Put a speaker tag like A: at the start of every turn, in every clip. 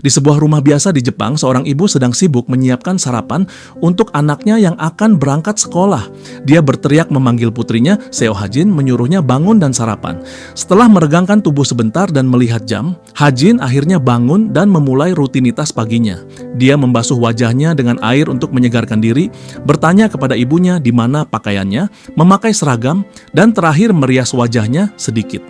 A: Di sebuah rumah biasa di Jepang, seorang ibu sedang sibuk menyiapkan sarapan untuk anaknya yang akan berangkat sekolah. Dia berteriak memanggil putrinya, Seo Hajin menyuruhnya bangun dan sarapan. Setelah meregangkan tubuh sebentar dan melihat jam, Hajin akhirnya bangun dan memulai rutinitas paginya. Dia membasuh wajahnya dengan air untuk menyegarkan diri, bertanya kepada ibunya di mana pakaiannya, memakai seragam, dan terakhir merias wajahnya sedikit.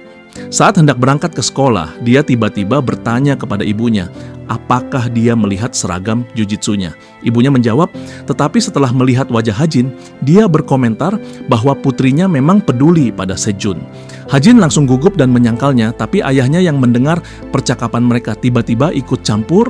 A: Saat hendak berangkat ke sekolah, dia tiba-tiba bertanya kepada ibunya, apakah dia melihat seragam jujitsunya. Ibunya menjawab, tetapi setelah melihat wajah Hajin, dia berkomentar bahwa putrinya memang peduli pada Sejun. Hajin langsung gugup dan menyangkalnya, tapi ayahnya yang mendengar percakapan mereka tiba-tiba ikut campur.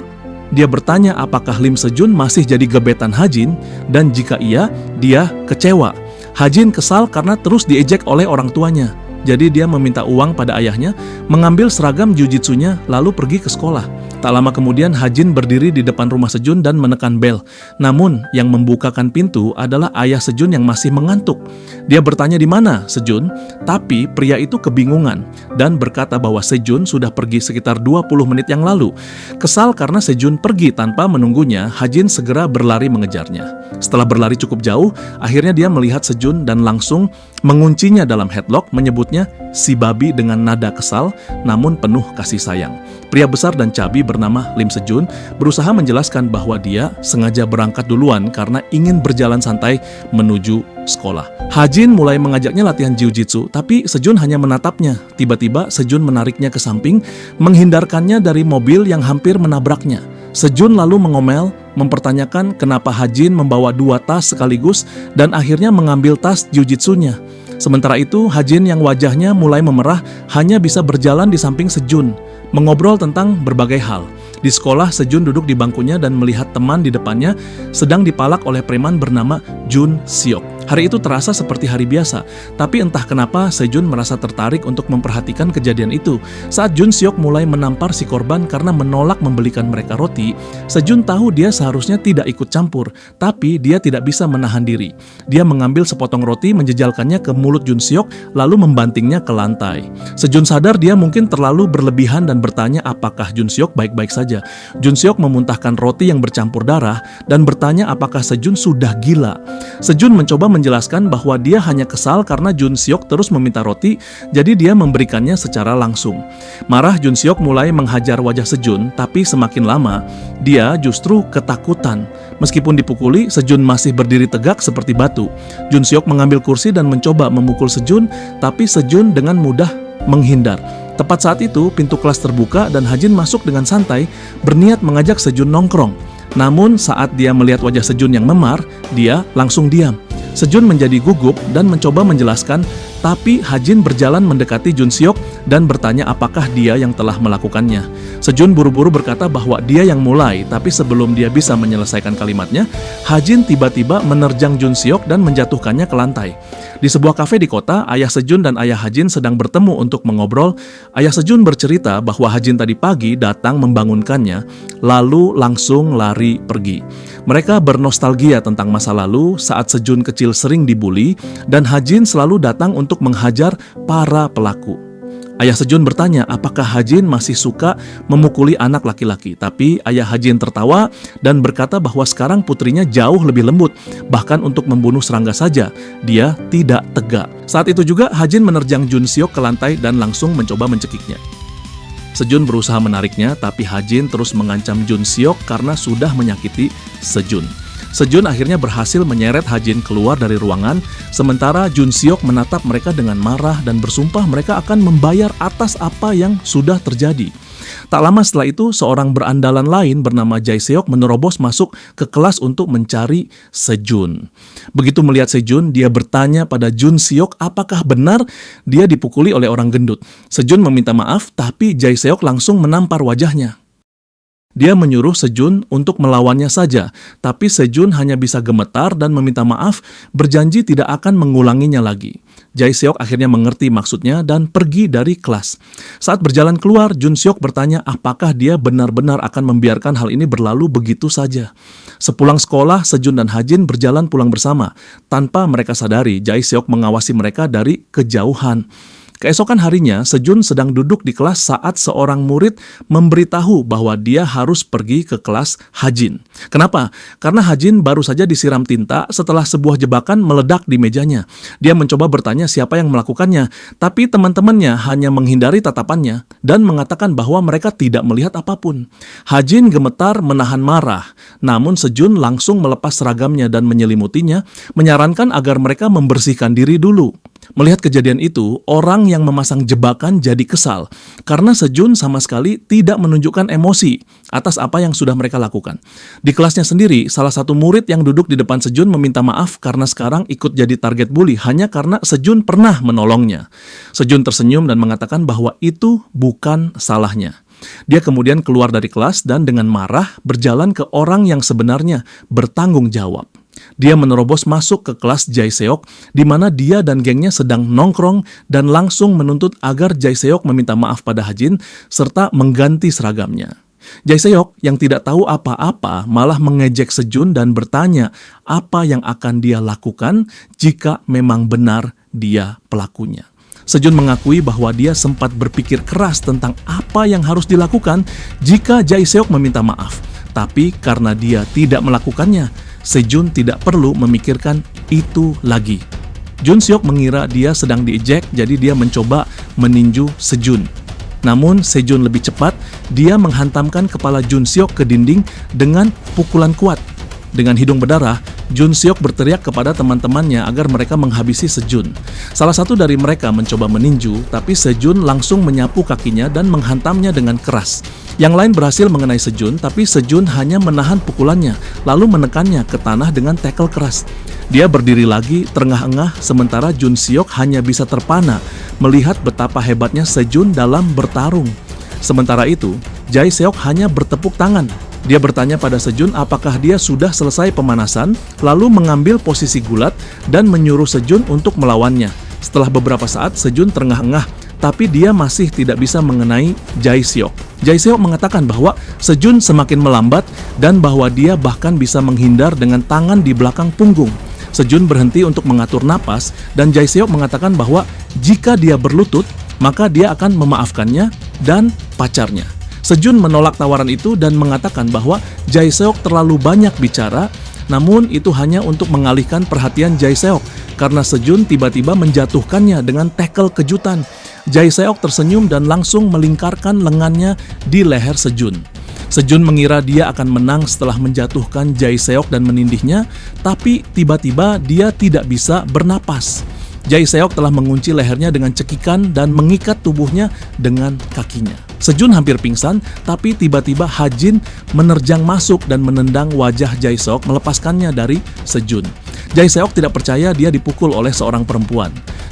A: Dia bertanya apakah Lim Sejun masih jadi gebetan Hajin, dan jika iya, dia kecewa. Hajin kesal karena terus diejek oleh orang tuanya. Jadi dia meminta uang pada ayahnya, mengambil seragam jujitsunya, lalu pergi ke sekolah. Tak lama kemudian Hajin berdiri di depan rumah Sejun dan menekan bel. Namun yang membukakan pintu adalah ayah Sejun yang masih mengantuk. Dia bertanya di mana Sejun, tapi pria itu kebingungan dan berkata bahwa Sejun sudah pergi sekitar 20 menit yang lalu. Kesal karena Sejun pergi tanpa menunggunya, Hajin segera berlari mengejarnya. Setelah berlari cukup jauh, akhirnya dia melihat Sejun dan langsung menguncinya dalam headlock, menyebutnya si babi dengan nada kesal namun penuh kasih sayang. Pria besar dan cabi bernama Lim Sejun berusaha menjelaskan bahwa dia sengaja berangkat duluan karena ingin berjalan santai menuju sekolah. Hajin mulai mengajaknya latihan jiu-jitsu, tapi Sejun hanya menatapnya. Tiba-tiba Sejun menariknya ke samping, menghindarkannya dari mobil yang hampir menabraknya. Sejun lalu mengomel, mempertanyakan kenapa Hajin membawa 2 tas sekaligus dan akhirnya mengambil tas jiu-jitsunya. Sementara itu, Hajin yang wajahnya mulai memerah hanya bisa berjalan di samping Sejun, mengobrol tentang berbagai hal. Di sekolah, Sejun duduk di bangkunya dan melihat teman di depannya sedang dipalak oleh preman bernama Jun Seok. Hari itu terasa seperti hari biasa, tapi entah kenapa Sejun merasa tertarik untuk memperhatikan kejadian itu. Saat Jun Seok mulai menampar si korban karena menolak membelikan mereka roti, Sejun tahu dia seharusnya tidak ikut campur, tapi dia tidak bisa menahan diri. Dia mengambil sepotong roti, menjejalkannya ke mulut Jun Seok, lalu membantingnya ke lantai. Sejun sadar dia mungkin terlalu berlebihan dan bertanya apakah Jun Seok baik-baik saja. Jun Seok memuntahkan roti yang bercampur darah dan bertanya apakah Sejun sudah gila. Sejun mencoba menjelaskan bahwa dia hanya kesal karena Jun Seok terus meminta roti, jadi dia memberikannya secara langsung. Marah, Jun Seok mulai menghajar wajah Sejun, tapi semakin lama, dia justru ketakutan. Meskipun dipukuli, Sejun masih berdiri tegak seperti batu. Jun Seok mengambil kursi dan mencoba memukul Sejun, tapi Sejun dengan mudah menghindar. Tepat saat itu, pintu kelas terbuka dan Hajin masuk dengan santai, berniat mengajak Sejun nongkrong. Namun saat dia melihat wajah Sejun yang memar, dia langsung diam. Sejun menjadi gugup dan mencoba menjelaskan, tapi Hajin berjalan mendekati Jun Seok dan bertanya apakah dia yang telah melakukannya. Sejun buru-buru berkata bahwa dia yang mulai, tapi sebelum dia bisa menyelesaikan kalimatnya, Hajin tiba-tiba menerjang Jun Seok dan menjatuhkannya ke lantai. Di sebuah kafe di kota, ayah Sejun dan ayah Hajin sedang bertemu untuk mengobrol. Ayah Sejun bercerita bahwa Hajin tadi pagi datang membangunkannya, lalu langsung lari pergi. Mereka bernostalgia tentang masa lalu saat Sejun kecil sering dibully dan Hajin selalu datang untuk menghajar para pelaku. Ayah Sejun bertanya apakah Hajin masih suka memukuli anak laki-laki, tapi ayah Hajin tertawa dan berkata bahwa sekarang putrinya jauh lebih lembut, bahkan untuk membunuh serangga saja dia tidak tegak. Saat itu juga Hajin menerjang Jun Seok ke lantai dan langsung mencoba mencekiknya. Sejun berusaha menariknya, tapi Hajin terus mengancam Jun Seok karena sudah menyakiti Sejun. Sejun akhirnya berhasil menyeret Hajin keluar dari ruangan, sementara Jun Seok menatap mereka dengan marah dan bersumpah mereka akan membayar atas apa yang sudah terjadi. Tak lama setelah itu, seorang berandalan lain bernama Jae Seok menerobos masuk ke kelas untuk mencari Sejun. Begitu melihat Sejun, dia bertanya pada Jun Seok apakah benar dia dipukuli oleh orang gendut. Sejun meminta maaf, tapi Jae Seok langsung menampar wajahnya. Dia menyuruh Sejun untuk melawannya saja, tapi Sejun hanya bisa gemetar dan meminta maaf, berjanji tidak akan mengulanginya lagi. Jae Seok akhirnya mengerti maksudnya dan pergi dari kelas. Saat berjalan keluar, Jun Seok bertanya apakah dia benar-benar akan membiarkan hal ini berlalu begitu saja. Sepulang sekolah, Sejun dan Hajin berjalan pulang bersama. Tanpa mereka sadari, Jae Seok mengawasi mereka dari kejauhan. Keesokan harinya, Sejun sedang duduk di kelas saat seorang murid memberitahu bahwa dia harus pergi ke kelas Hajin. Kenapa? Karena Hajin baru saja disiram tinta setelah sebuah jebakan meledak di mejanya. Dia mencoba bertanya siapa yang melakukannya, tapi teman-temannya hanya menghindari tatapannya dan mengatakan bahwa mereka tidak melihat apapun. Hajin gemetar menahan marah, namun Sejun langsung melepas seragamnya dan menyelimutinya, menyarankan agar mereka membersihkan diri dulu. Melihat kejadian itu, orang yang memasang jebakan jadi kesal karena Sejun sama sekali tidak menunjukkan emosi atas apa yang sudah mereka lakukan. Di kelasnya sendiri, salah satu murid yang duduk di depan Sejun meminta maaf karena sekarang ikut jadi target bully hanya karena Sejun pernah menolongnya. Sejun tersenyum dan mengatakan bahwa itu bukan salahnya. Dia kemudian keluar dari kelas dan dengan marah berjalan ke orang yang sebenarnya bertanggung jawab. Dia menerobos masuk ke kelas Jae-seok di mana dia dan gengnya sedang nongkrong dan langsung menuntut agar Jae-seok meminta maaf pada Hajin serta mengganti seragamnya. Jae-seok yang tidak tahu apa-apa malah mengejek Sejun dan bertanya apa yang akan dia lakukan jika memang benar dia pelakunya. Sejun mengakui bahwa dia sempat berpikir keras tentang apa yang harus dilakukan jika Jae-seok meminta maaf. Tapi karena dia tidak melakukannya, Sejun tidak perlu memikirkan itu lagi. Jun-seok mengira dia sedang diejek, jadi dia mencoba meninju Sejun. Namun Sejun lebih cepat, dia menghantamkan kepala Jun-seok ke dinding dengan pukulan kuat. Dengan hidung berdarah, Jun-seok berteriak kepada teman-temannya agar mereka menghabisi Sejun. Salah satu dari mereka mencoba meninju, tapi Sejun langsung menyapu kakinya dan menghantamnya dengan keras. Yang lain berhasil mengenai Sejun, tapi Sejun hanya menahan pukulannya, lalu menekannya ke tanah dengan tackle keras. Dia berdiri lagi, terengah-engah, sementara Jun-seok hanya bisa terpana melihat betapa hebatnya Sejun dalam bertarung. Sementara itu, Jae-seok hanya bertepuk tangan. Dia bertanya pada Sejun apakah dia sudah selesai pemanasan, lalu mengambil posisi gulat dan menyuruh Sejun untuk melawannya. Setelah beberapa saat, Sejun terengah-engah, tapi dia masih tidak bisa mengenai Jae-seok. Jae-seok mengatakan bahwa Sejun semakin melambat dan bahwa dia bahkan bisa menghindar dengan tangan di belakang punggung. Sejun berhenti untuk mengatur napas dan Jae-seok mengatakan bahwa jika dia berlutut, maka dia akan memaafkannya dan pacarnya. Sejun menolak tawaran itu dan mengatakan bahwa Jae-seok terlalu banyak bicara, namun itu hanya untuk mengalihkan perhatian Jae-seok karena Sejun tiba-tiba menjatuhkannya dengan tackle kejutan. Jae-seok tersenyum dan langsung melingkarkan lengannya di leher Sejun. Sejun mengira dia akan menang setelah menjatuhkan Jae-seok dan menindihnya, tapi tiba-tiba dia tidak bisa bernapas. Jae-seok telah mengunci lehernya dengan cekikan dan mengikat tubuhnya dengan kakinya. Sejun hampir pingsan, tapi tiba-tiba Hajin menerjang masuk dan menendang wajah Jae-seok melepaskannya dari Sejun. Jae-seok tidak percaya dia dipukul oleh seorang perempuan.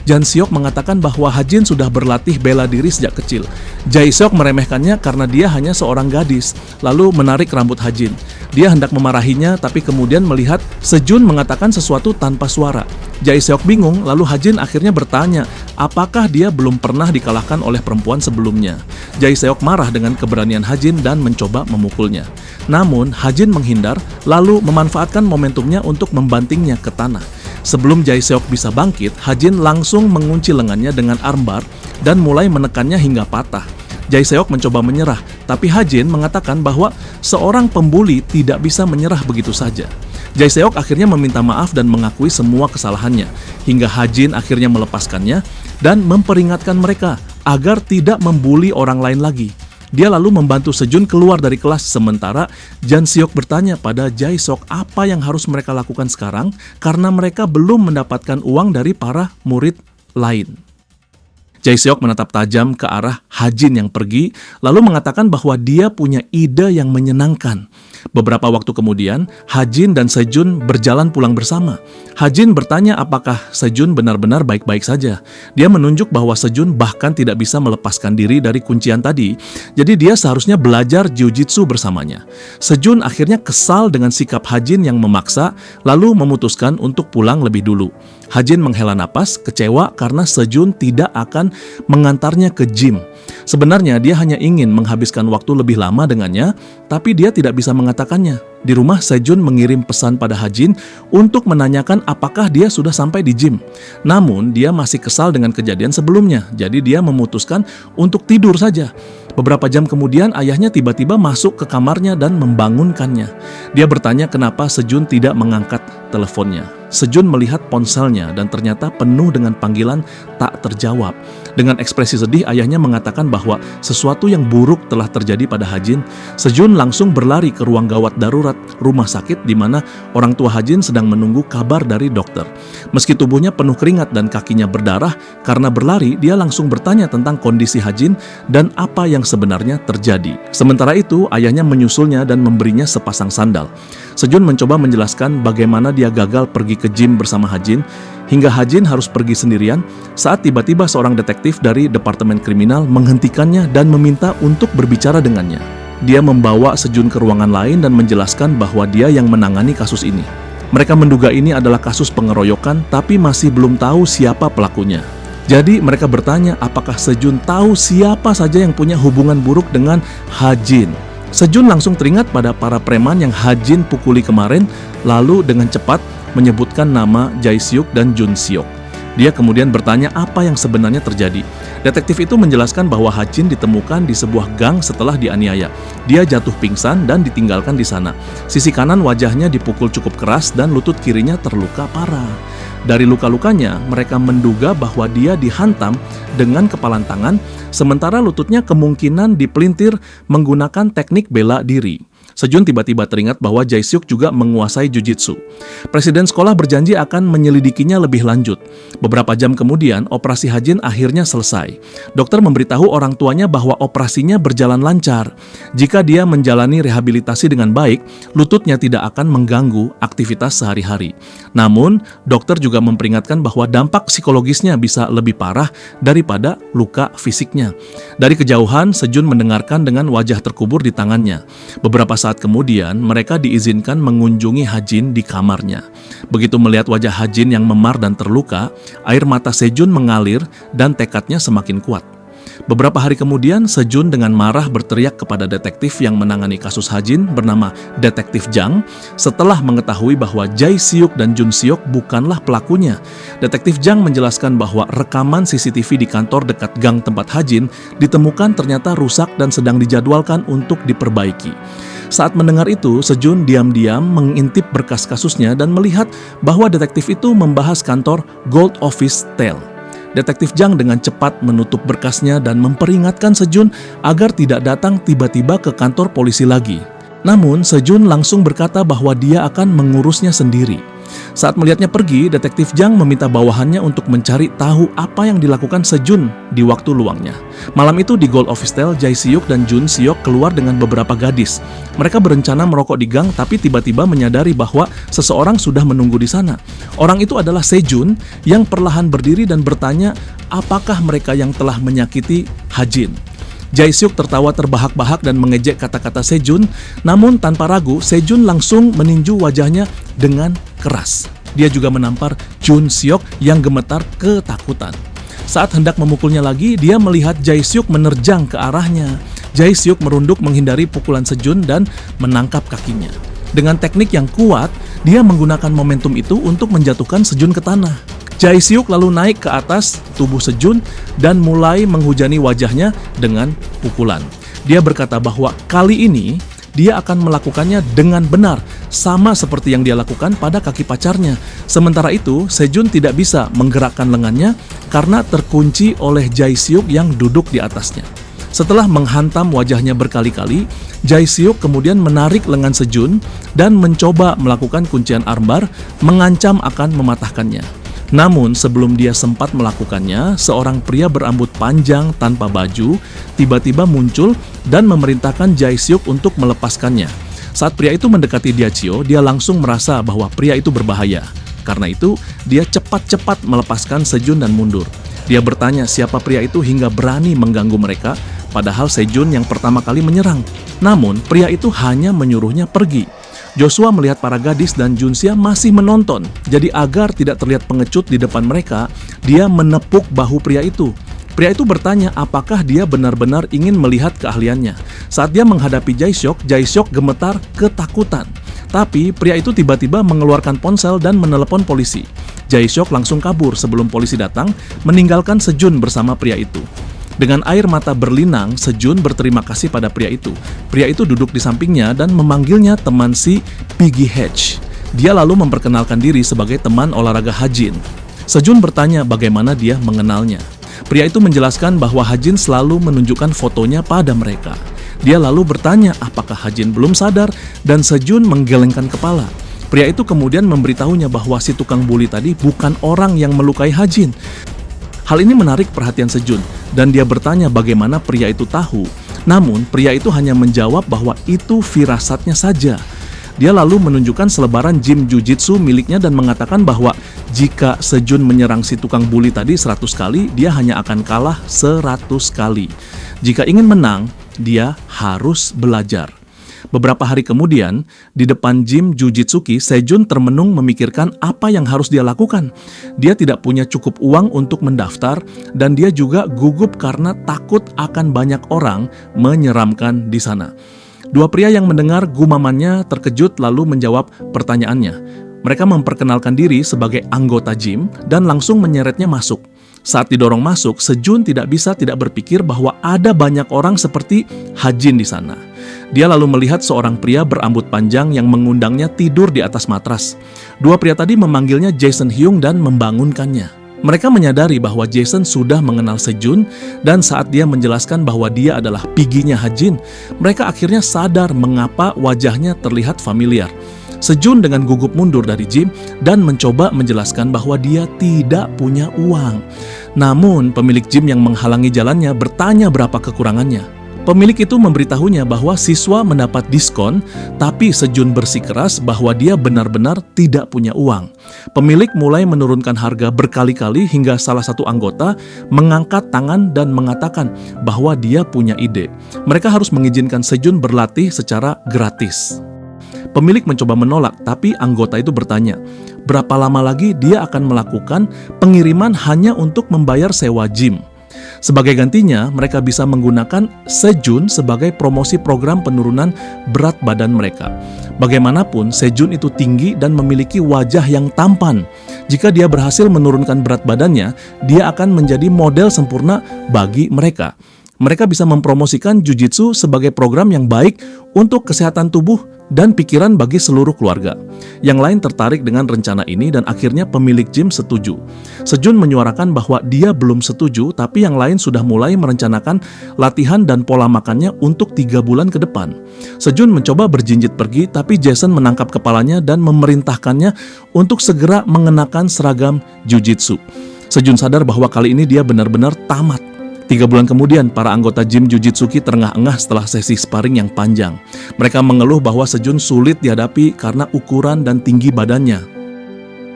A: Jan-seok mengatakan bahwa Hajin sudah berlatih bela diri sejak kecil. Jae-seok meremehkannya karena dia hanya seorang gadis, lalu menarik rambut Hajin. Dia hendak memarahinya, tapi kemudian melihat Sejun mengatakan sesuatu tanpa suara. Jae-seok bingung, lalu Hajin akhirnya bertanya apakah dia belum pernah dikalahkan oleh perempuan sebelumnya. Jae-seok marah dengan keberanian Hajin dan mencoba memukulnya. Namun Hajin menghindar, lalu memanfaatkan momentumnya untuk membantingnya ke tanah. Sebelum Jae-seok bisa bangkit, Hajin langsung mengunci lengannya dengan armbar dan mulai menekannya hingga patah. Jae-seok mencoba menyerah, tapi Hajin mengatakan bahwa seorang pembuli tidak bisa menyerah begitu saja. Jae-seok akhirnya meminta maaf dan mengakui semua kesalahannya, hingga Hajin akhirnya melepaskannya dan memperingatkan mereka agar tidak membuli orang lain lagi. Dia lalu membantu Sejun keluar dari kelas, sementara Jan-seok bertanya pada Jae-seok apa yang harus mereka lakukan sekarang karena mereka belum mendapatkan uang dari para murid lain. Jae-seok menatap tajam ke arah Hajin yang pergi, lalu mengatakan bahwa dia punya ide yang menyenangkan. Beberapa waktu kemudian, Hajin dan Sejun berjalan pulang bersama. Hajin bertanya apakah Sejun benar-benar baik-baik saja. Dia menunjuk bahwa Sejun bahkan tidak bisa melepaskan diri dari kuncian tadi, jadi dia seharusnya belajar jiu-jitsu bersamanya. Sejun akhirnya kesal dengan sikap Hajin yang memaksa, lalu memutuskan untuk pulang lebih dulu. Hajin menghela napas, kecewa karena Sejun tidak akan mengantarnya ke gym. Sebenarnya dia hanya ingin menghabiskan waktu lebih lama dengannya, tapi dia tidak bisa mengatakannya. Di rumah, Sejun mengirim pesan pada Hajin untuk menanyakan apakah dia sudah sampai di gym. Namun, dia masih kesal dengan kejadian sebelumnya, jadi dia memutuskan untuk tidur saja. Beberapa jam kemudian, ayahnya tiba-tiba masuk ke kamarnya dan membangunkannya. Dia bertanya kenapa Sejun tidak mengangkat teleponnya. Sejun melihat ponselnya dan ternyata penuh dengan panggilan tak terjawab. Dengan ekspresi sedih, ayahnya mengatakan bahwa sesuatu yang buruk telah terjadi pada Hajin. Sejun langsung berlari ke ruang gawat darurat rumah sakit di mana orang tua Hajin sedang menunggu kabar dari dokter. Meski tubuhnya penuh keringat dan kakinya berdarah, karena berlari, dia langsung bertanya tentang kondisi Hajin dan apa yang sebenarnya terjadi. Sementara itu, ayahnya menyusulnya dan memberinya sepasang sandal. Sejun mencoba menjelaskan bagaimana dia gagal pergi ke gym bersama Hajin, hingga Hajin harus pergi sendirian saat tiba-tiba seorang detektif dari Departemen Kriminal menghentikannya dan meminta untuk berbicara dengannya. Dia membawa Sejun ke ruangan lain dan menjelaskan bahwa dia yang menangani kasus ini. Mereka menduga ini adalah kasus pengeroyokan, tapi masih belum tahu siapa pelakunya. Jadi mereka bertanya apakah Sejun tahu siapa saja yang punya hubungan buruk dengan Hajin. Sejun langsung teringat pada para preman yang Hajin pukuli kemarin, lalu dengan cepat menyebutkan nama Jae-syuk dan Jun-syok. Dia kemudian bertanya apa yang sebenarnya terjadi. Detektif itu menjelaskan bahwa Hajin ditemukan di sebuah gang setelah dianiaya. Dia jatuh pingsan dan ditinggalkan di sana. Sisi kanan wajahnya dipukul cukup keras dan lutut kirinya terluka parah. Dari luka-lukanya, mereka menduga bahwa dia dihantam dengan kepalan tangan, sementara lututnya kemungkinan dipelintir menggunakan teknik bela diri. Sejun tiba-tiba teringat bahwa Jae-syuk juga menguasai jujitsu. Presiden sekolah berjanji akan menyelidikinya lebih lanjut. Beberapa jam kemudian, operasi Hajin akhirnya selesai. Dokter memberitahu orang tuanya bahwa operasinya berjalan lancar. Jika dia menjalani rehabilitasi dengan baik, lututnya tidak akan mengganggu aktivitas sehari-hari. Namun, dokter juga memperingatkan bahwa dampak psikologisnya bisa lebih parah daripada luka fisiknya. Dari kejauhan, Sejun mendengarkan dengan wajah terkubur di tangannya. Beberapa saat kemudian, mereka diizinkan mengunjungi Hajin di kamarnya. Begitu melihat wajah Hajin yang memar dan terluka, air mata Sejun mengalir dan tekadnya semakin kuat. Beberapa hari kemudian, Sejun dengan marah berteriak kepada detektif yang menangani kasus Hajin bernama Detektif Jang setelah mengetahui bahwa Jae-syuk dan Jun-syok bukanlah pelakunya. Detektif Jang menjelaskan bahwa rekaman CCTV di kantor dekat gang tempat Hajin ditemukan ternyata rusak dan sedang dijadwalkan untuk diperbaiki. Saat mendengar itu, Sejun diam-diam mengintip berkas kasusnya dan melihat bahwa detektif itu membahas kantor Gold Office Tale. Detektif Jang dengan cepat menutup berkasnya dan memperingatkan Sejun agar tidak datang tiba-tiba ke kantor polisi lagi. Namun, Sejun langsung berkata bahwa dia akan mengurusnya sendiri. Saat melihatnya pergi, Detektif Jang meminta bawahannya untuk mencari tahu apa yang dilakukan Sejun di waktu luangnya. Malam itu di Gold Office Tale, Jae-syuk dan Jun-syok keluar dengan beberapa gadis. Mereka berencana merokok di gang, tapi tiba-tiba menyadari bahwa seseorang sudah menunggu di sana. Orang itu adalah Sejun yang perlahan berdiri dan bertanya apakah mereka yang telah menyakiti Hajin. Jae-syuk tertawa terbahak-bahak dan mengejek kata-kata Sejun, namun tanpa ragu Sejun langsung meninju wajahnya dengan keras. Dia juga menampar Jun-syok yang gemetar ketakutan. Saat hendak memukulnya lagi, dia melihat Jae-syuk menerjang ke arahnya. Jae-syuk merunduk menghindari pukulan Sejun dan menangkap kakinya. Dengan teknik yang kuat, dia menggunakan momentum itu untuk menjatuhkan Sejun ke tanah. Jae-syuk lalu naik ke atas tubuh Sejun dan mulai menghujani wajahnya dengan pukulan. Dia berkata bahwa kali ini dia akan melakukannya dengan benar, sama seperti yang dia lakukan pada kaki pacarnya. Sementara itu, Sejun tidak bisa menggerakkan lengannya karena terkunci oleh Jae-syuk yang duduk di atasnya. Setelah menghantam wajahnya berkali-kali, Jae-syuk kemudian menarik lengan Sejun dan mencoba melakukan kuncian armbar, mengancam akan mematahkannya. Namun sebelum dia sempat melakukannya, seorang pria berambut panjang tanpa baju tiba-tiba muncul dan memerintahkan Jae-syuk untuk melepaskannya. Saat pria itu mendekati Diachio, dia langsung merasa bahwa pria itu berbahaya. Karena itu, dia cepat-cepat melepaskan Sejun dan mundur. Dia bertanya siapa pria itu hingga berani mengganggu mereka, padahal Sejun yang pertama kali menyerang. Namun, pria itu hanya menyuruhnya pergi. Joshua melihat para gadis dan Junsia masih menonton, jadi agar tidak terlihat pengecut di depan mereka, dia menepuk bahu pria itu. Pria itu bertanya apakah dia benar-benar ingin melihat keahliannya. Saat dia menghadapi Jae-syok, Jae-syok gemetar ketakutan. Tapi pria itu tiba-tiba mengeluarkan ponsel dan menelepon polisi. Jae-seok langsung kabur sebelum polisi datang, meninggalkan Sejun bersama pria itu. Dengan air mata berlinang, Sejun berterima kasih pada pria itu. Pria itu duduk di sampingnya dan memanggilnya teman si Piggy Hatch. Dia lalu memperkenalkan diri sebagai teman olahraga Hajin. Sejun bertanya bagaimana dia mengenalnya. Pria itu menjelaskan bahwa Hajin selalu menunjukkan fotonya pada mereka. Dia lalu bertanya apakah Hajin belum sadar dan Sejun menggelengkan kepala. Pria itu kemudian memberitahunya bahwa si tukang bully tadi bukan orang yang melukai Hajin. Hal ini menarik perhatian Sejun dan dia bertanya bagaimana pria itu tahu. Namun pria itu hanya menjawab bahwa itu firasatnya saja. Dia lalu menunjukkan selebaran gym jujitsu miliknya dan mengatakan bahwa jika Sejun menyerang si tukang bully tadi 100 kali, dia hanya akan kalah 100 kali. Jika ingin menang, dia harus belajar. Beberapa hari kemudian, di depan gym Jujitsuki, Sejun termenung memikirkan apa yang harus dia lakukan. Dia tidak punya cukup uang untuk mendaftar, dan dia juga gugup karena takut akan banyak orang menyeramkan di sana. Dua pria yang mendengar gumamannya terkejut lalu menjawab pertanyaannya. Mereka memperkenalkan diri sebagai anggota gym dan langsung menyeretnya masuk. Saat didorong masuk, Sejun tidak bisa tidak berpikir bahwa ada banyak orang seperti Hajin di sana. Dia lalu melihat seorang pria berambut panjang yang mengundangnya tidur di atas matras. Dua pria tadi memanggilnya Jason Hyung dan membangunkannya. Mereka menyadari bahwa Jason sudah mengenal Sejun dan saat dia menjelaskan bahwa dia adalah Piggy-nya Hajin, mereka akhirnya sadar mengapa wajahnya terlihat familiar. Sejun dengan gugup mundur dari gym dan mencoba menjelaskan bahwa dia tidak punya uang. Namun pemilik gym yang menghalangi jalannya bertanya berapa kekurangannya. Pemilik itu memberitahunya bahwa siswa mendapat diskon, tapi Sejun bersikeras bahwa dia benar-benar tidak punya uang. Pemilik mulai menurunkan harga berkali-kali hingga salah satu anggota mengangkat tangan dan mengatakan bahwa dia punya ide. Mereka harus mengizinkan Sejun berlatih secara gratis. Pemilik mencoba menolak, tapi anggota itu bertanya, berapa lama lagi dia akan melakukan pengiriman hanya untuk membayar sewa gym. Sebagai gantinya, mereka bisa menggunakan Sejun sebagai promosi program penurunan berat badan mereka. Bagaimanapun, Sejun itu tinggi dan memiliki wajah yang tampan. Jika dia berhasil menurunkan berat badannya, dia akan menjadi model sempurna bagi mereka. Mereka bisa mempromosikan jujitsu sebagai program yang baik untuk kesehatan tubuh dan pikiran bagi seluruh keluarga. Yang lain tertarik dengan rencana ini dan akhirnya pemilik gym setuju. Sejun menyuarakan bahwa dia belum setuju, tapi yang lain sudah mulai merencanakan latihan dan pola makannya untuk 3 bulan ke depan. Sejun mencoba berjinjit pergi, tapi Jason menangkap kepalanya dan memerintahkannya untuk segera mengenakan seragam jujitsu. Sejun sadar bahwa kali ini dia benar-benar tamat. 3 bulan kemudian, para anggota gym Jujitsuki terengah-engah setelah sesi sparring yang panjang. Mereka mengeluh bahwa Sejun sulit dihadapi karena ukuran dan tinggi badannya.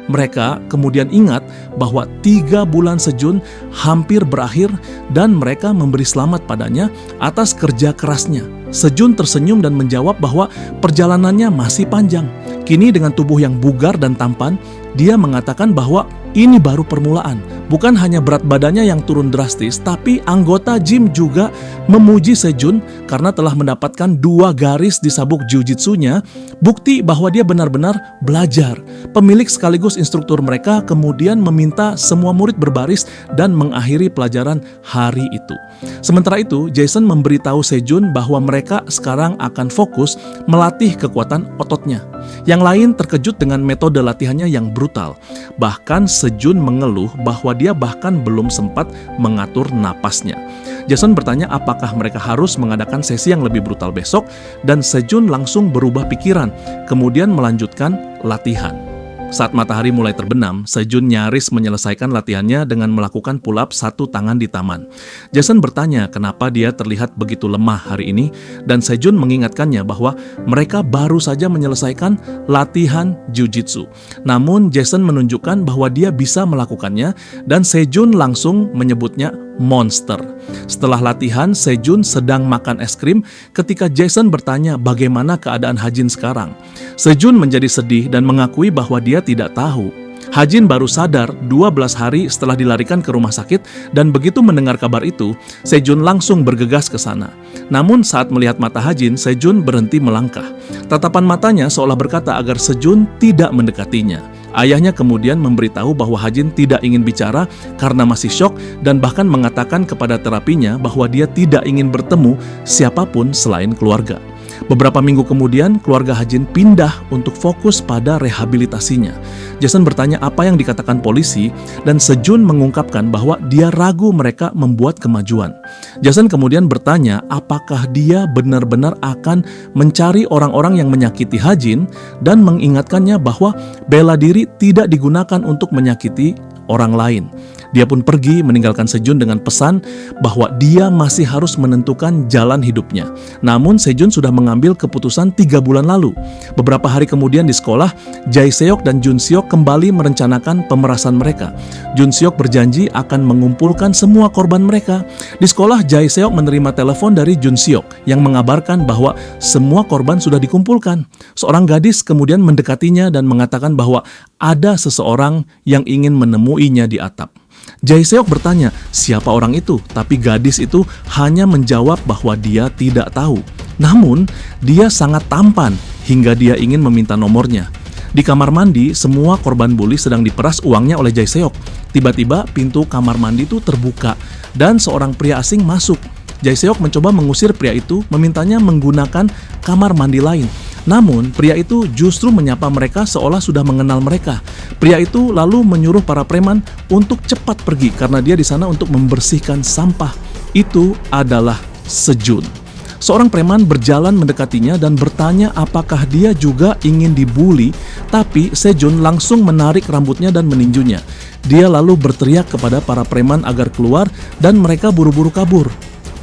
A: Mereka kemudian ingat bahwa 3 bulan Sejun hampir berakhir dan mereka memberi selamat padanya atas kerja kerasnya. Sejun tersenyum dan menjawab bahwa perjalanannya masih panjang. Kini dengan tubuh yang bugar dan tampan, dia mengatakan bahwa ini baru permulaan. Bukan hanya berat badannya yang turun drastis, tapi anggota gym juga memuji Sejun karena telah mendapatkan 2 garis di sabuk jujitsunya, bukti bahwa dia benar-benar belajar. Pemilik sekaligus instruktur mereka kemudian meminta semua murid berbaris dan mengakhiri pelajaran hari itu. Sementara itu, Jason memberitahu Sejun bahwa mereka sekarang akan fokus melatih kekuatan ototnya. Yang lain terkejut dengan metode latihannya yang brutal. Bahkan Sejun mengeluh bahwa dia bahkan belum sempat mengatur napasnya. Jason bertanya apakah mereka harus mengadakan sesi yang lebih brutal besok, dan Sejun langsung berubah pikiran, kemudian melanjutkan latihan. Saat matahari mulai terbenam, Sejun nyaris menyelesaikan latihannya dengan melakukan pull-up 1 tangan di taman. Jason bertanya kenapa dia terlihat begitu lemah hari ini, dan Sejun mengingatkannya bahwa mereka baru saja menyelesaikan latihan jujitsu. Namun Jason menunjukkan bahwa dia bisa melakukannya, dan Sejun langsung menyebutnya monster. Setelah latihan, Sejun sedang makan es krim ketika Jason bertanya bagaimana keadaan Hajin sekarang. Sejun menjadi sedih dan mengakui bahwa dia tidak tahu. Hajin baru sadar 12 hari setelah dilarikan ke rumah sakit dan begitu mendengar kabar itu, Sejun langsung bergegas ke sana. Namun saat melihat mata Hajin, Sejun berhenti melangkah. Tatapan matanya seolah berkata agar Sejun tidak mendekatinya. Ayahnya kemudian memberitahu bahwa Hajin tidak ingin bicara karena masih syok dan bahkan mengatakan kepada terapinya bahwa dia tidak ingin bertemu siapapun selain keluarga. Beberapa minggu kemudian, keluarga Hajin pindah untuk fokus pada rehabilitasinya. Jason bertanya apa yang dikatakan polisi, dan Sejun mengungkapkan bahwa dia ragu mereka membuat kemajuan. Jason kemudian bertanya apakah dia benar-benar akan mencari orang-orang yang menyakiti Hajin dan mengingatkannya bahwa bela diri tidak digunakan untuk menyakiti orang lain. Dia pun pergi meninggalkan Sejun dengan pesan bahwa dia masih harus menentukan jalan hidupnya. Namun Sejun sudah mengambil keputusan 3 bulan lalu. Beberapa hari kemudian di sekolah, Jae-seok dan Jun-seok kembali merencanakan pemerasan mereka. Jun-seok berjanji akan mengumpulkan semua korban mereka. Di sekolah, Jae-seok menerima telepon dari Jun-seok yang mengabarkan bahwa semua korban sudah dikumpulkan. Seorang gadis kemudian mendekatinya dan mengatakan bahwa ada seseorang yang ingin menemuinya di atap. Jae-seok bertanya siapa orang itu, tapi gadis itu hanya menjawab bahwa dia tidak tahu. Namun, dia sangat tampan hingga dia ingin meminta nomornya. Di kamar mandi, semua korban bully sedang diperas uangnya oleh Jae-seok. Tiba-tiba pintu kamar mandi itu terbuka dan seorang pria asing masuk. Jae-seok mencoba mengusir pria itu, memintanya menggunakan kamar mandi lain. Namun, pria itu justru menyapa mereka seolah sudah mengenal mereka. Pria itu lalu menyuruh para preman untuk cepat pergi karena dia di sana untuk membersihkan sampah. Itu adalah Sejun. Seorang preman berjalan mendekatinya dan bertanya apakah dia juga ingin dibully, tapi Sejun langsung menarik rambutnya dan meninjunya. Dia lalu berteriak kepada para preman agar keluar dan mereka buru-buru kabur.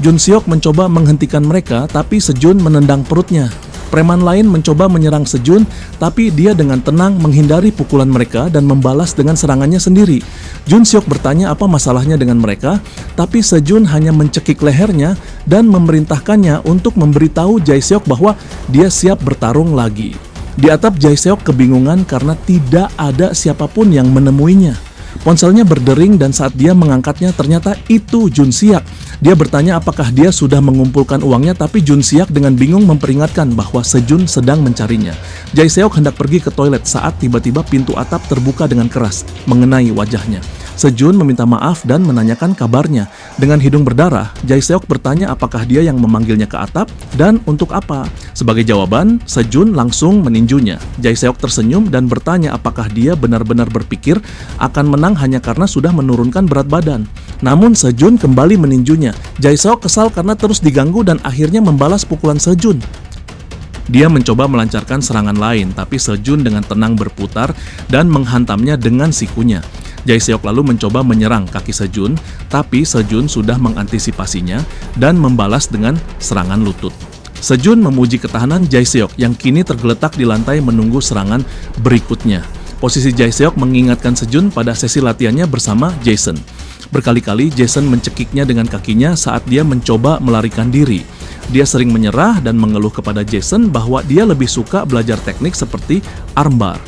A: Jun-seok mencoba menghentikan mereka, tapi Sejun menendang perutnya. Preman lain mencoba menyerang Sejun, tapi dia dengan tenang menghindari pukulan mereka dan membalas dengan serangannya sendiri. Jun-seok bertanya apa masalahnya dengan mereka, tapi Sejun hanya mencekik lehernya dan memerintahkannya untuk memberitahu Jae-seok bahwa dia siap bertarung lagi. Di atap, Jae-seok kebingungan karena tidak ada siapapun yang menemuinya. Ponselnya berdering dan saat dia mengangkatnya ternyata itu Jun-seok. Dia bertanya apakah dia sudah mengumpulkan uangnya, tapi Jun-seok dengan bingung memperingatkan bahwa Sejun sedang mencarinya. Jae-seok hendak pergi ke toilet saat tiba-tiba pintu atap terbuka dengan keras mengenai wajahnya. Sejun meminta maaf dan menanyakan kabarnya. Dengan hidung berdarah, Jae-seok bertanya apakah dia yang memanggilnya ke atap dan untuk apa. Sebagai jawaban, Sejun langsung meninjunya. Jae-seok tersenyum dan bertanya apakah dia benar-benar berpikir akan menang hanya karena sudah menurunkan berat badan. Namun Sejun kembali meninjunya. Jae-seok kesal karena terus diganggu dan akhirnya membalas pukulan Sejun. Dia mencoba melancarkan serangan lain, tapi Sejun dengan tenang berputar dan menghantamnya dengan sikunya. Jae-seok lalu mencoba menyerang kaki Sejun, tapi Sejun sudah mengantisipasinya dan membalas dengan serangan lutut. Sejun memuji ketahanan Jae-seok yang kini tergeletak di lantai menunggu serangan berikutnya. Posisi Jae-seok mengingatkan Sejun pada sesi latihannya bersama Jason. Berkali-kali Jason mencekiknya dengan kakinya saat dia mencoba melarikan diri. Dia sering menyerah dan mengeluh kepada Jason bahwa dia lebih suka belajar teknik seperti armbar.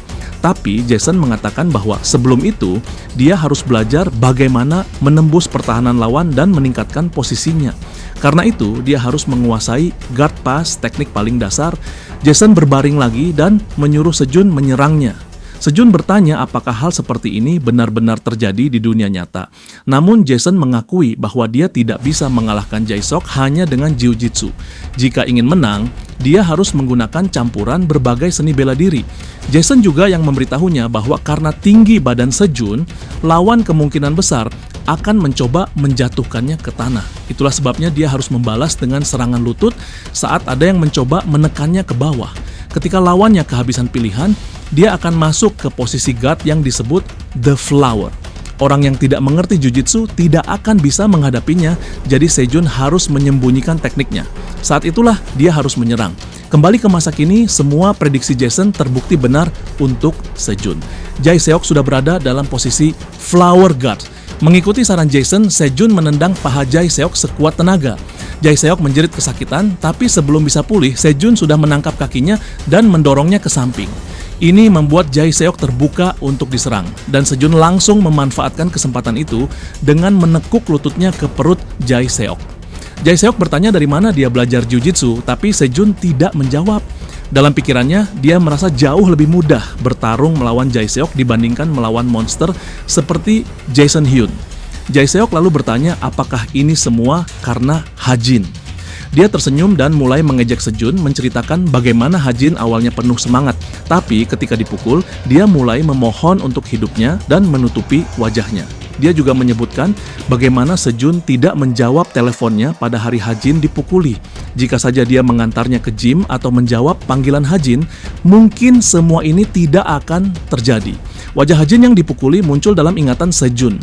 A: Tapi Jason mengatakan bahwa sebelum itu, dia harus belajar bagaimana menembus pertahanan lawan dan meningkatkan posisinya. Karena itu, dia harus menguasai guard pass teknik paling dasar. Jason berbaring lagi dan menyuruh Sejun menyerangnya. Sejun bertanya apakah hal seperti ini benar-benar terjadi di dunia nyata. Namun Jason mengakui bahwa dia tidak bisa mengalahkan Jae-seok hanya dengan jiu-jitsu. Jika ingin menang, dia harus menggunakan campuran berbagai seni bela diri. Jason juga yang memberitahunya bahwa karena tinggi badan Sejun, lawan kemungkinan besar akan mencoba menjatuhkannya ke tanah. Itulah sebabnya dia harus membalas dengan serangan lutut saat ada yang mencoba menekannya ke bawah. Ketika lawannya kehabisan pilihan, dia akan masuk ke posisi guard yang disebut The Flower. Orang yang tidak mengerti jiu-jitsu tidak akan bisa menghadapinya, jadi Sejun harus menyembunyikan tekniknya. Saat itulah dia harus menyerang. Kembali ke masa kini, semua prediksi Jason terbukti benar untuk Sejun. Jae-seok sudah berada dalam posisi Flower Guard. Mengikuti saran Jason, Sejun menendang paha Jae-seok sekuat tenaga. Jae-seok menjerit kesakitan, tapi sebelum bisa pulih, Sejun sudah menangkap kakinya dan mendorongnya ke samping. Ini membuat Jae Seok terbuka untuk diserang, dan Sejun langsung memanfaatkan kesempatan itu dengan menekuk lututnya ke perut Jae Seok. Jae Seok bertanya dari mana dia belajar Jiu-Jitsu, tapi Sejun tidak menjawab. Dalam pikirannya, dia merasa jauh lebih mudah bertarung melawan Jae Seok dibandingkan melawan monster seperti Jason Hyun. Jae Seok lalu bertanya apakah ini semua karena Hajin. Dia tersenyum dan mulai mengejek Sejun, menceritakan bagaimana Hajin awalnya penuh semangat, tapi ketika dipukul, dia mulai memohon untuk hidupnya dan menutupi wajahnya. Dia juga menyebutkan bagaimana Sejun tidak menjawab teleponnya pada hari Hajin dipukuli. Jika saja dia mengantarnya ke gym atau menjawab panggilan Hajin, mungkin semua ini tidak akan terjadi. Wajah Hajin yang dipukuli muncul dalam ingatan Sejun.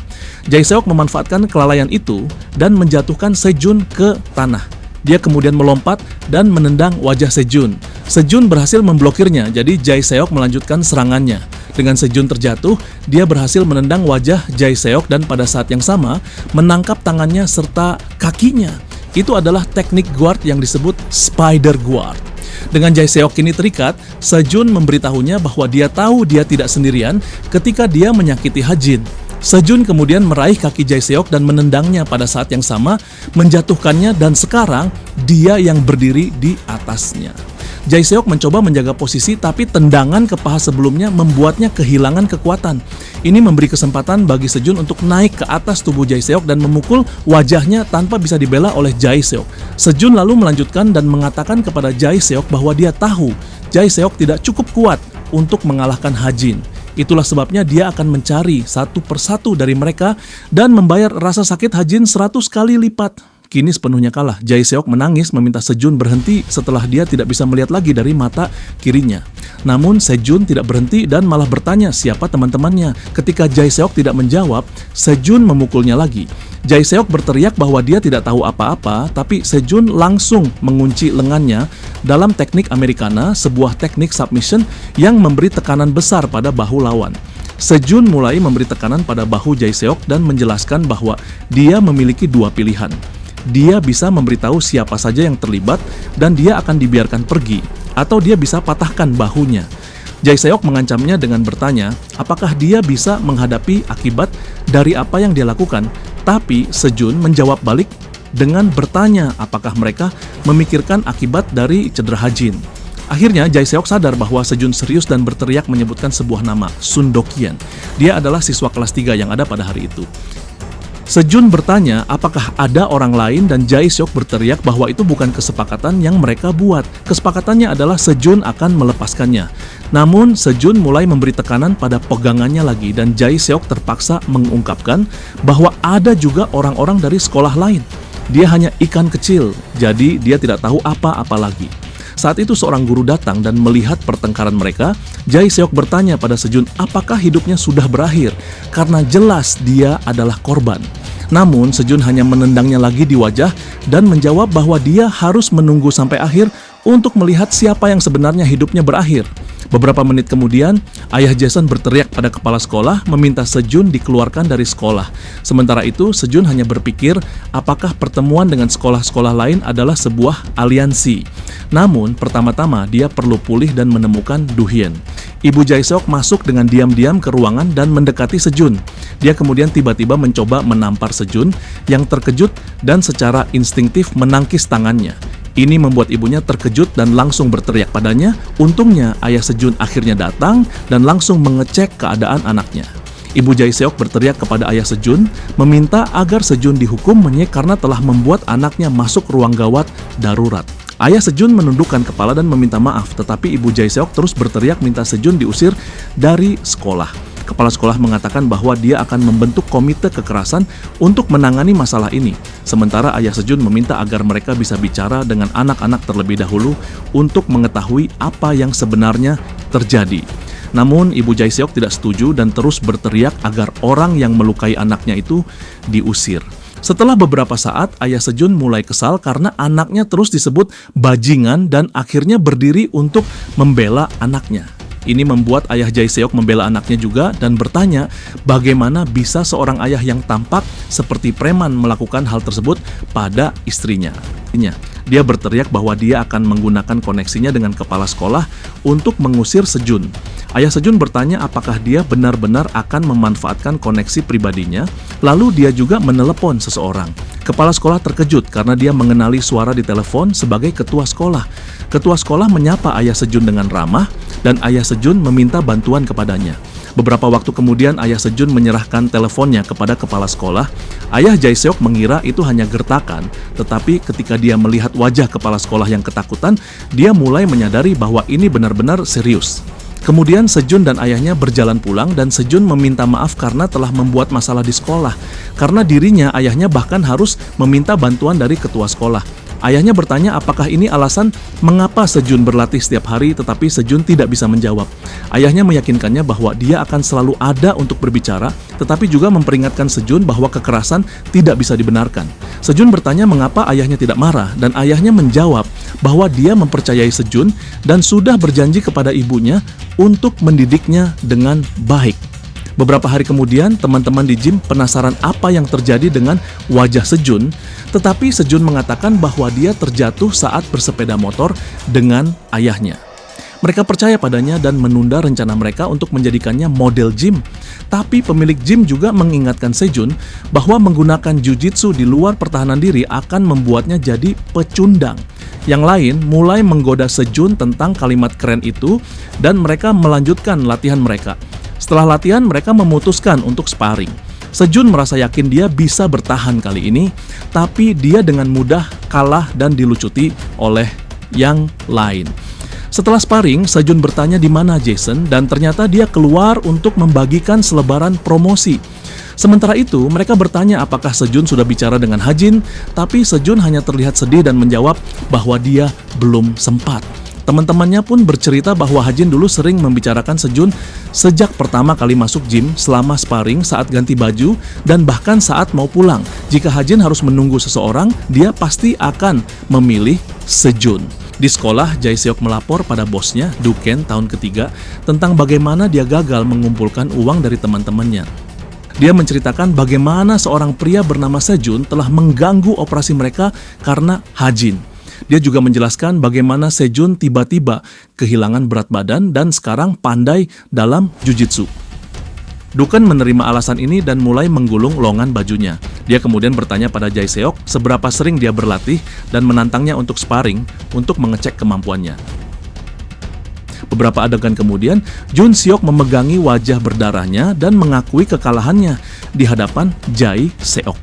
A: Jae Seok memanfaatkan kelalaian itu dan menjatuhkan Sejun ke tanah. Dia kemudian melompat dan menendang wajah Sejun. Sejun berhasil memblokirnya, jadi Jae Seok melanjutkan serangannya. Dengan Sejun terjatuh, dia berhasil menendang wajah Jae Seok dan pada saat yang sama menangkap tangannya serta kakinya. Itu adalah teknik guard yang disebut Spider Guard. Dengan Jae Seok kini terikat, Sejun memberitahunya bahwa dia tahu dia tidak sendirian ketika dia menyakiti Hajin. Sejun kemudian meraih kaki Jae Seok dan menendangnya pada saat yang sama, menjatuhkannya dan sekarang dia yang berdiri di atasnya. Jae Seok mencoba menjaga posisi tapi tendangan ke paha sebelumnya membuatnya kehilangan kekuatan. Ini memberi kesempatan bagi Sejun untuk naik ke atas tubuh Jae Seok dan memukul wajahnya tanpa bisa dibela oleh Jae Seok. Sejun lalu melanjutkan dan mengatakan kepada Jae Seok bahwa dia tahu Jae Seok tidak cukup kuat untuk mengalahkan Hajin. Itulah sebabnya dia akan mencari satu persatu dari mereka dan membayar rasa sakit Hajin 100 kali lipat. Kini sepenuhnya kalah. Jae Seok menangis meminta Sejun berhenti setelah dia tidak bisa melihat lagi dari mata kirinya. Namun Sejun tidak berhenti dan malah bertanya siapa teman-temannya. Ketika Jae Seok tidak menjawab, Sejun memukulnya lagi. Jae Seok berteriak bahwa dia tidak tahu apa-apa, tapi Sejun langsung mengunci lengannya dalam teknik Americana, sebuah teknik submission yang memberi tekanan besar pada bahu lawan. Sejun mulai memberi tekanan pada bahu Jae Seok dan menjelaskan bahwa dia memiliki dua pilihan. Dia bisa memberitahu siapa saja yang terlibat dan dia akan dibiarkan pergi, atau dia bisa patahkan bahunya. Jae Seok mengancamnya dengan bertanya apakah dia bisa menghadapi akibat dari apa yang dia lakukan. Tapi Sejun menjawab balik dengan bertanya apakah mereka memikirkan akibat dari cedera Hajin. Akhirnya Jae Seok sadar bahwa Sejun serius dan berteriak menyebutkan sebuah nama, Sun Dokien. Dia adalah siswa kelas 3 yang ada pada hari itu. Sejun bertanya apakah ada orang lain dan Jae Seok berteriak bahwa itu bukan kesepakatan yang mereka buat. Kesepakatannya adalah Sejun akan melepaskannya. Namun Sejun mulai memberi tekanan pada pegangannya lagi dan Jae Seok terpaksa mengungkapkan bahwa ada juga orang-orang dari sekolah lain. Dia hanya ikan kecil, jadi dia tidak tahu apa-apa lagi. Saat itu seorang guru datang dan melihat pertengkaran mereka. Jae Seok bertanya pada Sejun apakah hidupnya sudah berakhir, karena jelas dia adalah korban. Namun Sejun hanya menendangnya lagi di wajah dan menjawab bahwa dia harus menunggu sampai akhir untuk melihat siapa yang sebenarnya hidupnya berakhir. Beberapa menit kemudian, ayah Jason berteriak pada kepala sekolah meminta Sejun dikeluarkan dari sekolah. Sementara itu, Sejun hanya berpikir apakah pertemuan dengan sekolah-sekolah lain adalah sebuah aliansi. Namun, pertama-tama dia perlu pulih dan menemukan Du-hyen. Ibu Jae Seok masuk dengan diam-diam ke ruangan dan mendekati Sejun. Dia kemudian tiba-tiba mencoba menampar Sejun yang terkejut dan secara instingtif menangkis tangannya. Ini membuat ibunya terkejut dan langsung berteriak padanya. Untungnya ayah Sejun akhirnya datang dan langsung mengecek keadaan anaknya. Ibu Jae Seok berteriak kepada ayah Sejun, meminta agar Sejun dihukum karena telah membuat anaknya masuk ruang gawat darurat. Ayah Sejun menundukkan kepala dan meminta maaf, tetapi ibu Jae Seok terus berteriak minta Sejun diusir dari sekolah. Kepala sekolah mengatakan bahwa dia akan membentuk komite kekerasan untuk menangani masalah ini. Sementara ayah Sejun meminta agar mereka bisa bicara dengan anak-anak terlebih dahulu untuk mengetahui apa yang sebenarnya terjadi. Namun ibu Jae Seok tidak setuju dan terus berteriak agar orang yang melukai anaknya itu diusir. Setelah beberapa saat, ayah Sejun mulai kesal karena anaknya terus disebut bajingan dan akhirnya berdiri untuk membela anaknya. Ini membuat ayah Jae Seok membela anaknya juga dan bertanya bagaimana bisa seorang ayah yang tampak seperti preman melakukan hal tersebut pada istrinya. Dia berteriak bahwa dia akan menggunakan koneksinya dengan kepala sekolah untuk mengusir Sejun. Ayah Sejun bertanya apakah dia benar-benar akan memanfaatkan koneksi pribadinya, lalu dia juga menelepon seseorang. Kepala sekolah terkejut karena dia mengenali suara di telepon sebagai ketua sekolah. Ketua sekolah menyapa Ayah Sejun dengan ramah, dan Ayah Sejun meminta bantuan kepadanya. Beberapa waktu kemudian Ayah Sejun menyerahkan teleponnya kepada kepala sekolah. Ayah Jae-seok mengira itu hanya gertakan, tetapi ketika dia melihat wajah kepala sekolah yang ketakutan, dia mulai menyadari bahwa ini benar-benar serius. Kemudian Sejun dan ayahnya berjalan pulang dan Sejun meminta maaf karena telah membuat masalah di sekolah. Karena dirinya, ayahnya bahkan harus meminta bantuan dari ketua sekolah. Ayahnya bertanya apakah ini alasan mengapa Sejun berlatih setiap hari, tetapi Sejun tidak bisa menjawab. Ayahnya meyakinkannya bahwa dia akan selalu ada untuk berbicara, tetapi juga memperingatkan Sejun bahwa kekerasan tidak bisa dibenarkan. Sejun bertanya mengapa ayahnya tidak marah, dan ayahnya menjawab bahwa dia mempercayai Sejun dan sudah berjanji kepada ibunya untuk mendidiknya dengan baik. Beberapa hari kemudian, teman-teman di gym penasaran apa yang terjadi dengan wajah Sejun, tetapi Sejun mengatakan bahwa dia terjatuh saat bersepeda motor dengan ayahnya. Mereka percaya padanya dan menunda rencana mereka untuk menjadikannya model gym. Tapi pemilik gym juga mengingatkan Sejun bahwa menggunakan jujitsu di luar pertahanan diri akan membuatnya jadi pecundang. Yang lain mulai menggoda Sejun tentang kalimat keren itu, dan mereka melanjutkan latihan mereka. Setelah latihan, mereka memutuskan untuk sparring. Sejun merasa yakin dia bisa bertahan kali ini, tapi dia dengan mudah kalah dan dilucuti oleh yang lain. Setelah sparring, Sejun bertanya di mana Jason, dan ternyata dia keluar untuk membagikan selebaran promosi. Sementara itu, mereka bertanya apakah Sejun sudah bicara dengan Hajin, tapi Sejun hanya terlihat sedih dan menjawab bahwa dia belum sempat. Teman-temannya pun bercerita bahwa Hajin dulu sering membicarakan Sejun sejak pertama kali masuk gym, selama sparring, saat ganti baju, dan bahkan saat mau pulang. Jika Hajin harus menunggu seseorang, dia pasti akan memilih Sejun. Di sekolah, Jae-seok melapor pada bosnya, Duken, tahun ketiga, tentang bagaimana dia gagal mengumpulkan uang dari teman-temannya. Dia menceritakan bagaimana seorang pria bernama Sejun telah mengganggu operasi mereka karena Hajin. Dia juga menjelaskan bagaimana Sejun tiba-tiba kehilangan berat badan dan sekarang pandai dalam jujitsu. Duken menerima alasan ini dan mulai menggulung longan bajunya. Dia kemudian bertanya pada Jae-seok seberapa sering dia berlatih dan menantangnya untuk sparring untuk mengecek kemampuannya. Beberapa adegan kemudian, Jun Seok memegangi wajah berdarahnya dan mengakui kekalahannya di hadapan Jae-seok.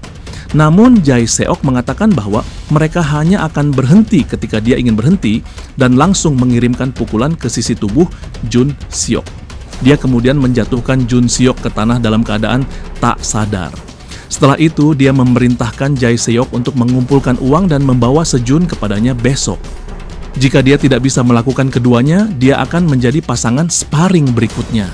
A: Namun Jae-seok mengatakan bahwa mereka hanya akan berhenti ketika dia ingin berhenti dan langsung mengirimkan pukulan ke sisi tubuh Jun Seok. Dia kemudian menjatuhkan Jun Seok ke tanah dalam keadaan tak sadar. Setelah itu, dia memerintahkan Jae-seok untuk mengumpulkan uang dan membawa Sejun kepadanya besok. Jika dia tidak bisa melakukan keduanya, dia akan menjadi pasangan sparring berikutnya.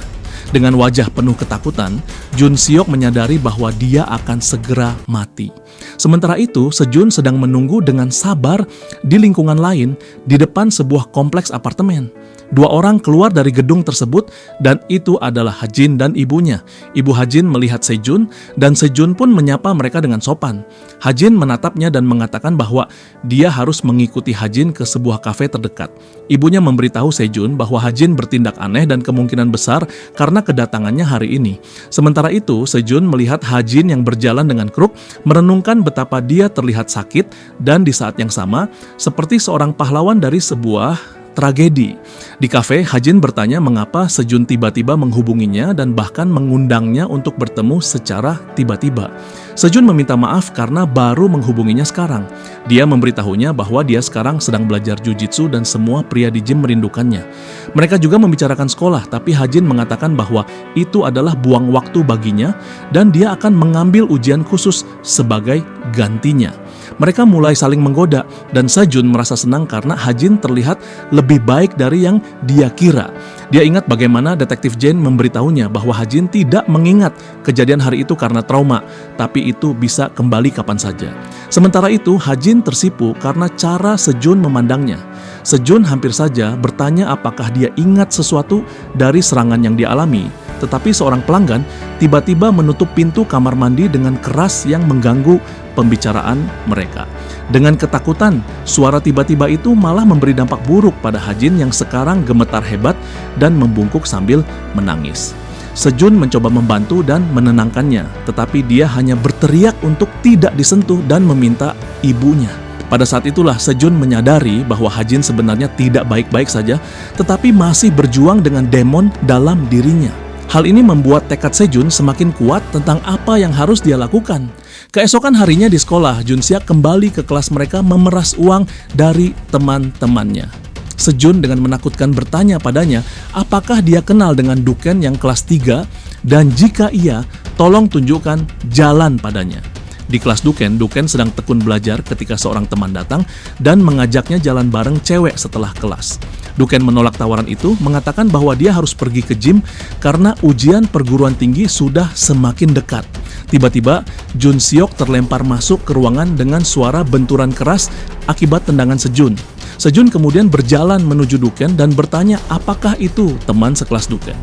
A: Dengan wajah penuh ketakutan, Jun Seok menyadari bahwa dia akan segera mati. Sementara itu, Sejun sedang menunggu dengan sabar di lingkungan lain di depan sebuah kompleks apartemen. Dua orang keluar dari gedung tersebut dan itu adalah Hajin dan ibunya. Ibu Hajin melihat Sejun dan Sejun pun menyapa mereka dengan sopan. Hajin menatapnya dan mengatakan bahwa dia harus mengikuti Hajin ke sebuah kafe terdekat. Ibunya memberitahu Sejun bahwa Hajin bertindak aneh dan kemungkinan besar karena kedatangannya hari ini. Sementara itu, Sejun melihat Hajin yang berjalan dengan kruk, merenungkan betapa dia terlihat sakit dan di saat yang sama seperti seorang pahlawan dari sebuah tragedi. Di kafe, Hajin bertanya mengapa Sejun tiba-tiba menghubunginya dan bahkan mengundangnya untuk bertemu secara tiba-tiba. Sejun meminta maaf karena baru menghubunginya sekarang. Dia memberitahunya bahwa dia sekarang sedang belajar jujitsu dan semua pria di gym merindukannya. Mereka juga membicarakan sekolah, tapi Hajin mengatakan bahwa itu adalah buang waktu baginya dan dia akan mengambil ujian khusus sebagai gantinya. Mereka mulai saling menggoda dan Sejun merasa senang karena Hajin terlihat lebih baik dari yang dia kira. Dia ingat bagaimana detektif Jane memberitahunya bahwa Hajin tidak mengingat kejadian hari itu karena trauma, tapi itu bisa kembali kapan saja. Sementara itu, Hajin tersipu karena cara Sejun memandangnya. Sejun hampir saja bertanya apakah dia ingat sesuatu dari serangan yang dia alami, tetapi seorang pelanggan tiba-tiba menutup pintu kamar mandi dengan keras yang mengganggu pembicaraan mereka. Dengan ketakutan, suara tiba-tiba itu malah memberi dampak buruk pada Hajin yang sekarang gemetar hebat dan membungkuk sambil menangis. Sejun mencoba membantu dan menenangkannya, tetapi dia hanya berteriak untuk tidak disentuh dan meminta ibunya. Pada saat itulah Sejun menyadari bahwa Hajin sebenarnya tidak baik-baik saja, tetapi masih berjuang dengan demon dalam dirinya. Hal ini membuat tekad Sejun semakin kuat tentang apa yang harus dia lakukan. Keesokan harinya di sekolah, Junsiak kembali ke kelas mereka memeras uang dari teman-temannya. Sejun dengan menakutkan bertanya padanya apakah dia kenal dengan Duken yang kelas 3 dan jika iya, tolong tunjukkan jalan padanya. Di kelas Duken sedang tekun belajar ketika seorang teman datang dan mengajaknya jalan bareng cewek setelah kelas. Duken menolak tawaran itu, mengatakan bahwa dia harus pergi ke gym karena ujian perguruan tinggi sudah semakin dekat. Tiba-tiba, Junsiok terlempar masuk ke ruangan dengan suara benturan keras akibat tendangan Sejun. Sejun kemudian berjalan menuju Duken dan bertanya apakah itu teman sekelas Duken.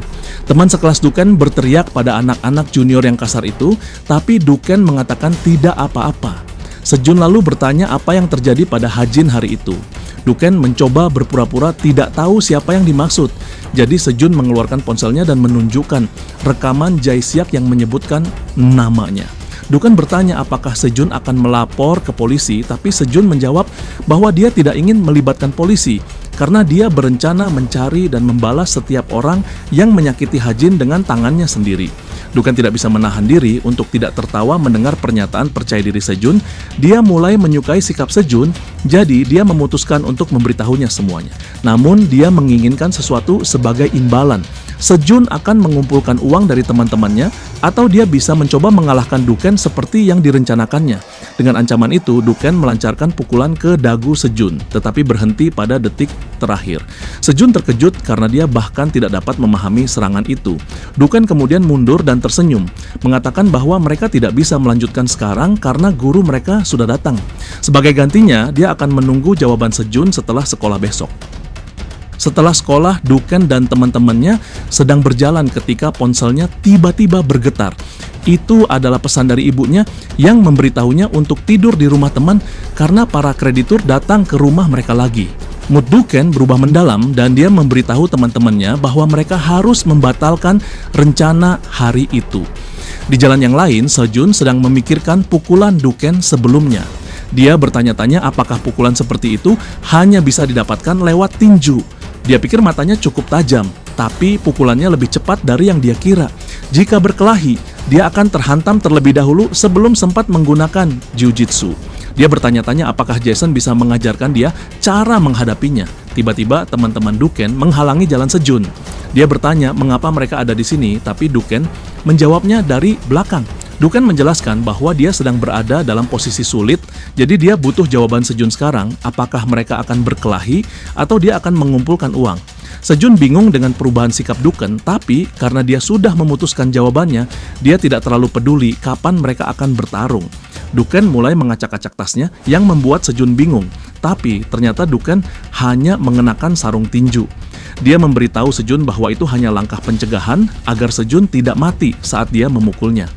A: Teman sekelas Duken berteriak pada anak-anak junior yang kasar itu, tapi Duken mengatakan tidak apa-apa. Sejun lalu bertanya apa yang terjadi pada Hajin hari itu. Duken mencoba berpura-pura tidak tahu siapa yang dimaksud. Jadi Sejun mengeluarkan ponselnya dan menunjukkan rekaman Jae-siak yang menyebutkan namanya. Duken bertanya apakah Sejun akan melapor ke polisi, tapi Sejun menjawab bahwa dia tidak ingin melibatkan polisi karena dia berencana mencari dan membalas setiap orang yang menyakiti Hajin dengan tangannya sendiri. Duken tidak bisa menahan diri untuk tidak tertawa mendengar pernyataan percaya diri Sejun. Dia mulai menyukai sikap Sejun, jadi dia memutuskan untuk memberitahunya semuanya. Namun dia menginginkan sesuatu sebagai imbalan. Sejun akan mengumpulkan uang dari teman-temannya atau dia bisa mencoba mengalahkan Duken seperti yang direncanakannya. Dengan ancaman itu, Duken melancarkan pukulan ke dagu Sejun, tetapi berhenti pada detik terakhir. Sejun terkejut karena dia bahkan tidak dapat memahami serangan itu. Duken kemudian mundur dan tersenyum, mengatakan bahwa mereka tidak bisa melanjutkan sekarang karena guru mereka sudah datang. Sebagai gantinya, dia akan menunggu jawaban Sejun setelah sekolah besok. Setelah sekolah, Duken dan teman-temannya sedang berjalan ketika ponselnya tiba-tiba bergetar. Itu adalah pesan dari ibunya yang memberitahunya untuk tidur di rumah teman karena para kreditur datang ke rumah mereka lagi. Mood Duken berubah mendalam dan dia memberitahu teman-temannya bahwa mereka harus membatalkan rencana hari itu. Di jalan yang lain, Sejun sedang memikirkan pukulan Duken sebelumnya. Dia bertanya-tanya apakah pukulan seperti itu hanya bisa didapatkan lewat tinju. Dia pikir matanya cukup tajam, tapi pukulannya lebih cepat dari yang dia kira. Jika berkelahi, dia akan terhantam terlebih dahulu sebelum sempat menggunakan jiu-jitsu. Dia bertanya-tanya apakah Jason bisa mengajarkan dia cara menghadapinya. Tiba-tiba teman-teman Duken menghalangi jalan Sejun. Dia bertanya mengapa mereka ada di sini, tapi Duken menjawabnya dari belakang. Duken menjelaskan bahwa dia sedang berada dalam posisi sulit, jadi dia butuh jawaban Sejun sekarang, apakah mereka akan berkelahi atau dia akan mengumpulkan uang. Sejun bingung dengan perubahan sikap Duken, tapi karena dia sudah memutuskan jawabannya, dia tidak terlalu peduli kapan mereka akan bertarung. Duken mulai mengacak-acak tasnya yang membuat Sejun bingung, tapi ternyata Duken hanya mengenakan sarung tinju. Dia memberitahu Sejun bahwa itu hanya langkah pencegahan agar Sejun tidak mati saat dia memukulnya.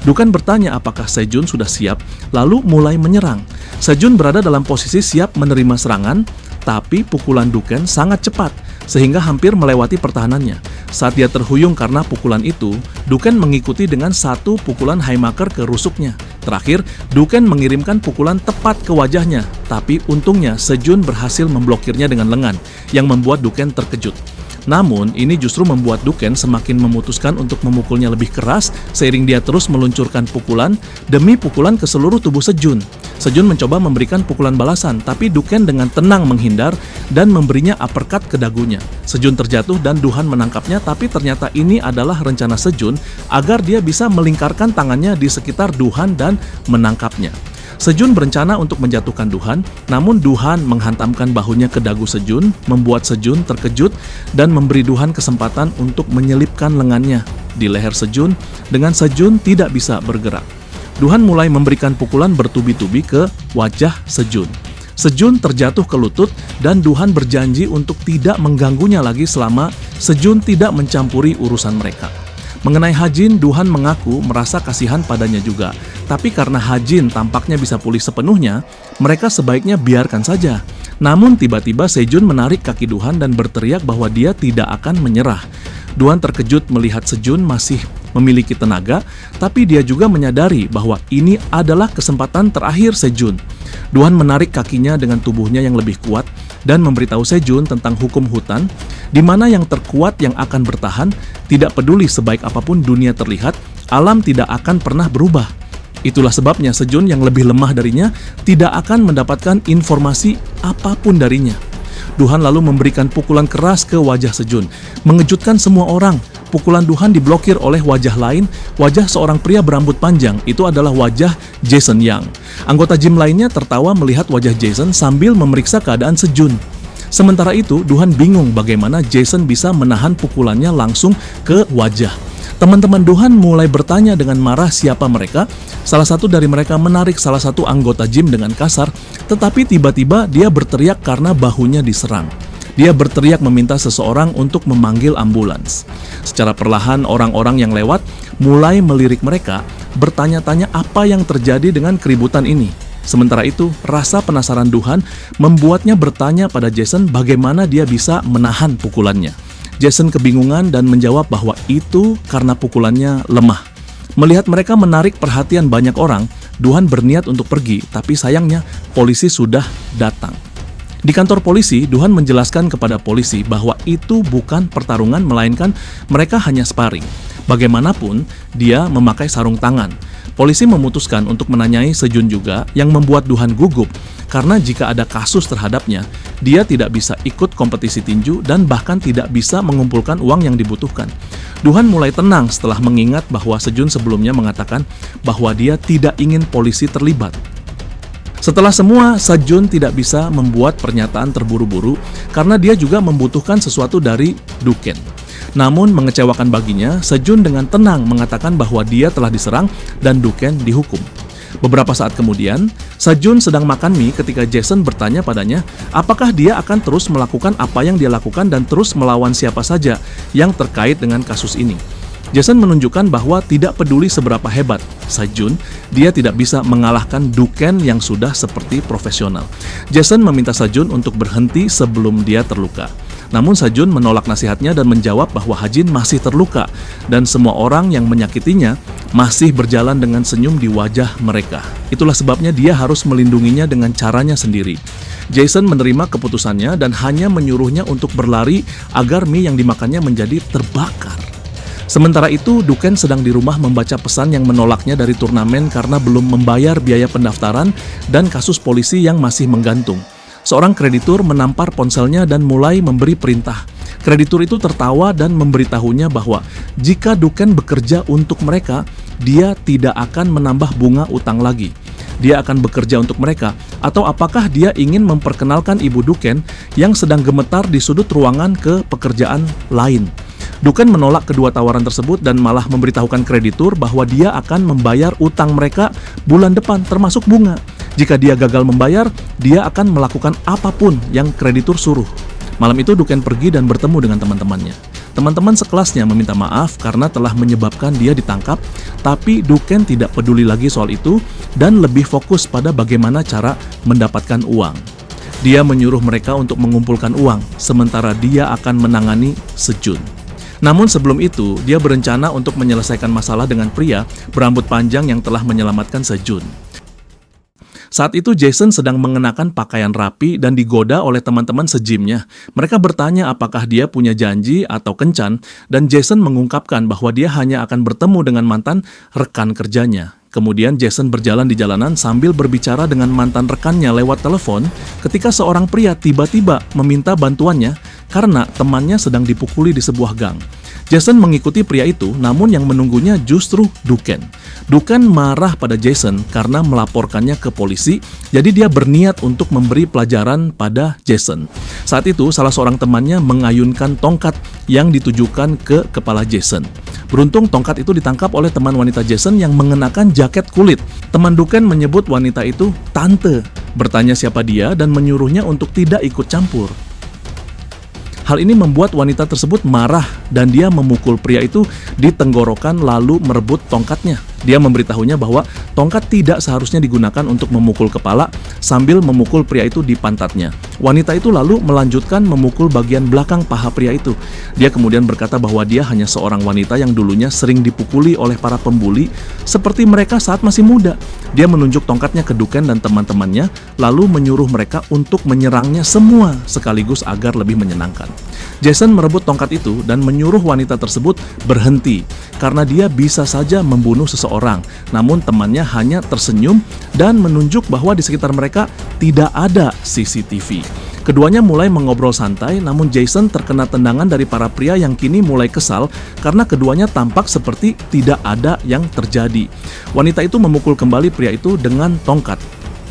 A: Duken bertanya apakah Sejun sudah siap, lalu mulai menyerang. Sejun berada dalam posisi siap menerima serangan, tapi pukulan Duken sangat cepat, sehingga hampir melewati pertahanannya. Saat dia terhuyung karena pukulan itu, Duken mengikuti dengan satu pukulan haymaker ke rusuknya. Terakhir, Duken mengirimkan pukulan tepat ke wajahnya, tapi untungnya Sejun berhasil memblokirnya dengan lengan, yang membuat Duken terkejut. Namun, ini justru membuat Duken semakin memutuskan untuk memukulnya lebih keras seiring dia terus meluncurkan pukulan demi pukulan ke seluruh tubuh Sejun. Sejun mencoba memberikan pukulan balasan, tapi Duken dengan tenang menghindar dan memberinya uppercut ke dagunya. Sejun terjatuh dan Duhan menangkapnya, tapi ternyata ini adalah rencana Sejun agar dia bisa melingkarkan tangannya di sekitar Duhan dan menangkapnya. Sejun berencana untuk menjatuhkan Duhan, namun Duhan menghantamkan bahunya ke dagu Sejun, membuat Sejun terkejut dan memberi Duhan kesempatan untuk menyelipkan lengannya di leher Sejun dengan Sejun tidak bisa bergerak. Duhan mulai memberikan pukulan bertubi-tubi ke wajah Sejun. Sejun terjatuh ke lutut dan Duhan berjanji untuk tidak mengganggunya lagi selama Sejun tidak mencampuri urusan mereka. Mengenai Hajin, Duhan mengaku merasa kasihan padanya juga. Tapi karena Hajin tampaknya bisa pulih sepenuhnya, mereka sebaiknya biarkan saja. Namun tiba-tiba Sejun menarik kaki Duhan dan berteriak bahwa dia tidak akan menyerah. Duhan terkejut melihat Sejun masih memiliki tenaga, tapi dia juga menyadari bahwa ini adalah kesempatan terakhir Sejun. Duhan menarik kakinya dengan tubuhnya yang lebih kuat dan memberitahu Sejun tentang hukum hutan, di mana yang terkuat yang akan bertahan, tidak peduli sebaik apapun dunia terlihat, alam tidak akan pernah berubah. Itulah sebabnya Sejun yang lebih lemah darinya tidak akan mendapatkan informasi apapun darinya. Duhan lalu memberikan pukulan keras ke wajah Sejun, mengejutkan semua orang. Pukulan Duhan diblokir oleh wajah lain, wajah seorang pria berambut panjang. Itu adalah wajah Jason Yang. Anggota gym lainnya tertawa melihat wajah Jason sambil memeriksa keadaan Sejun. Sementara itu, Duhan bingung bagaimana Jason bisa menahan pukulannya langsung ke wajah. Teman-teman Duhan mulai bertanya dengan marah siapa mereka. Salah satu dari mereka menarik salah satu anggota gym dengan kasar, tetapi tiba-tiba dia berteriak karena bahunya diserang. Dia berteriak meminta seseorang untuk memanggil ambulans. Secara perlahan orang-orang yang lewat mulai melirik mereka, bertanya-tanya apa yang terjadi dengan keributan ini. Sementara itu, rasa penasaran Duhan membuatnya bertanya pada Jason bagaimana dia bisa menahan pukulannya. Jason kebingungan dan menjawab bahwa itu karena pukulannya lemah. Melihat mereka menarik perhatian banyak orang, Duhan berniat untuk pergi, tapi sayangnya polisi sudah datang. Di kantor polisi, Duhan menjelaskan kepada polisi bahwa itu bukan pertarungan, melainkan mereka hanya sparring. Bagaimanapun, dia memakai sarung tangan. Polisi memutuskan untuk menanyai Sejun juga, yang membuat Duhan gugup, karena jika ada kasus terhadapnya, dia tidak bisa ikut kompetisi tinju dan bahkan tidak bisa mengumpulkan uang yang dibutuhkan. Duhan mulai tenang setelah mengingat bahwa Sejun sebelumnya mengatakan bahwa dia tidak ingin polisi terlibat. Setelah semua, Sejun tidak bisa membuat pernyataan terburu-buru karena dia juga membutuhkan sesuatu dari Duken. Namun mengecewakan baginya, Sejun dengan tenang mengatakan bahwa dia telah diserang dan Duken dihukum. Beberapa saat kemudian, Sejun sedang makan mie ketika Jason bertanya padanya apakah dia akan terus melakukan apa yang dia lakukan dan terus melawan siapa saja yang terkait dengan kasus ini. Jason menunjukkan bahwa tidak peduli seberapa hebat Sejun, dia tidak bisa mengalahkan Duken yang sudah seperti profesional. Jason meminta Sejun untuk berhenti sebelum dia terluka. Namun Sejun menolak nasihatnya dan menjawab bahwa Hajin masih terluka dan semua orang yang menyakitinya masih berjalan dengan senyum di wajah mereka. Itulah sebabnya dia harus melindunginya dengan caranya sendiri. Jason menerima keputusannya dan hanya menyuruhnya untuk berlari agar mie yang dimakannya menjadi terbakar. Sementara itu, Duken sedang di rumah membaca pesan yang menolaknya dari turnamen karena belum membayar biaya pendaftaran dan kasus polisi yang masih menggantung. Seorang kreditur menampar ponselnya dan mulai memberi perintah. Kreditur itu tertawa dan memberitahunya bahwa jika Duken bekerja untuk mereka, dia tidak akan menambah bunga utang lagi. Dia akan bekerja untuk mereka, atau apakah dia ingin memperkenalkan ibu Duken yang sedang gemetar di sudut ruangan ke pekerjaan lain. Duken menolak kedua tawaran tersebut dan malah memberitahukan kreditur bahwa dia akan membayar utang mereka bulan depan termasuk bunga. Jika dia gagal membayar, dia akan melakukan apapun yang kreditur suruh. Malam itu Duken pergi dan bertemu dengan teman-temannya. Teman-teman sekelasnya meminta maaf karena telah menyebabkan dia ditangkap, tapi Duken tidak peduli lagi soal itu dan lebih fokus pada bagaimana cara mendapatkan uang. Dia menyuruh mereka untuk mengumpulkan uang, sementara dia akan menangani Sejun. Namun sebelum itu, dia berencana untuk menyelesaikan masalah dengan pria berambut panjang yang telah menyelamatkan Sejun. Saat itu Jason sedang mengenakan pakaian rapi dan digoda oleh teman-teman sejimnya. Mereka bertanya apakah dia punya janji atau kencan, dan Jason mengungkapkan bahwa dia hanya akan bertemu dengan mantan rekan kerjanya. Kemudian Jason berjalan di jalanan sambil berbicara dengan mantan rekannya lewat telepon ketika seorang pria tiba-tiba meminta bantuannya karena temannya sedang dipukuli di sebuah gang. Jason mengikuti pria itu, namun yang menunggunya justru Duken. Duken marah pada Jason karena melaporkannya ke polisi, jadi dia berniat untuk memberi pelajaran pada Jason. Saat itu, salah seorang temannya mengayunkan tongkat yang ditujukan ke kepala Jason. Beruntung tongkat itu ditangkap oleh teman wanita Jason yang mengenakan jaket kulit. Teman Duken menyebut wanita itu tante, bertanya siapa dia dan menyuruhnya untuk tidak ikut campur. Hal ini membuat wanita tersebut marah dan dia memukul pria itu di tenggorokan lalu merebut tongkatnya. Dia memberitahunya bahwa tongkat tidak seharusnya digunakan untuk memukul kepala sambil memukul pria itu di pantatnya. Wanita itu lalu melanjutkan memukul bagian belakang paha pria itu. Dia kemudian berkata bahwa dia hanya seorang wanita yang dulunya sering dipukuli oleh para pembuli seperti mereka saat masih muda. Dia menunjuk tongkatnya ke Duncan dan teman-temannya lalu menyuruh mereka untuk menyerangnya semua sekaligus agar lebih menyenangkan. Jason merebut tongkat itu dan menyuruh wanita tersebut berhenti karena dia bisa saja membunuh seseorang. Namun temannya hanya tersenyum dan menunjuk bahwa di sekitar mereka tidak ada CCTV. Keduanya mulai mengobrol santai, namun Jason terkena tendangan dari para pria yang kini mulai kesal karena keduanya tampak seperti tidak ada yang terjadi. Wanita itu memukul kembali pria itu dengan tongkat.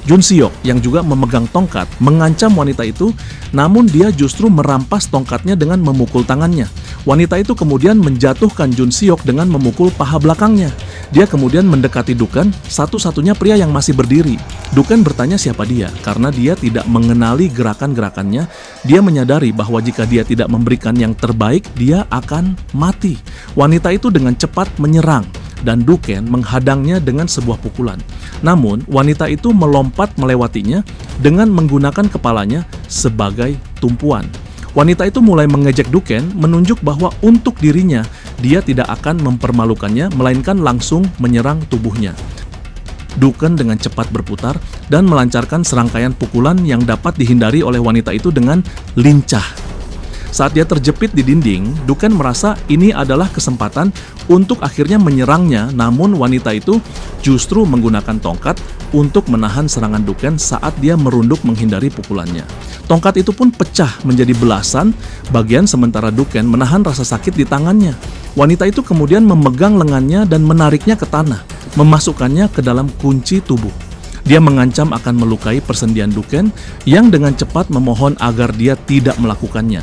A: Jun Seok yang juga memegang tongkat mengancam wanita itu, namun dia justru merampas tongkatnya dengan memukul tangannya. Wanita itu kemudian menjatuhkan Jun Seok dengan memukul paha belakangnya. Dia kemudian mendekati Duncan, satu-satunya pria yang masih berdiri. Duncan bertanya siapa dia, karena dia tidak mengenali gerakan-gerakannya. Dia menyadari bahwa jika dia tidak memberikan yang terbaik, dia akan mati. Wanita itu dengan cepat menyerang, dan Duncan menghadangnya dengan sebuah pukulan. Namun, wanita itu melompat melewatinya dengan menggunakan kepalanya sebagai tumpuan. Wanita itu mulai mengejek Duncan, menunjuk bahwa untuk dirinya, dia tidak akan mempermalukannya, melainkan langsung menyerang tubuhnya. Duncan dengan cepat berputar dan melancarkan serangkaian pukulan yang dapat dihindari oleh wanita itu dengan lincah. Saat dia terjepit di dinding, Duncan merasa ini adalah kesempatan untuk akhirnya menyerangnya, namun wanita itu justru menggunakan tongkat untuk menahan serangan Duncan saat dia merunduk menghindari pukulannya. Tongkat itu pun pecah menjadi belasan bagian sementara Duncan menahan rasa sakit di tangannya. Wanita itu kemudian memegang lengannya dan menariknya ke tanah, memasukkannya ke dalam kunci tubuh. Dia mengancam akan melukai persendian Duncan yang dengan cepat memohon agar dia tidak melakukannya.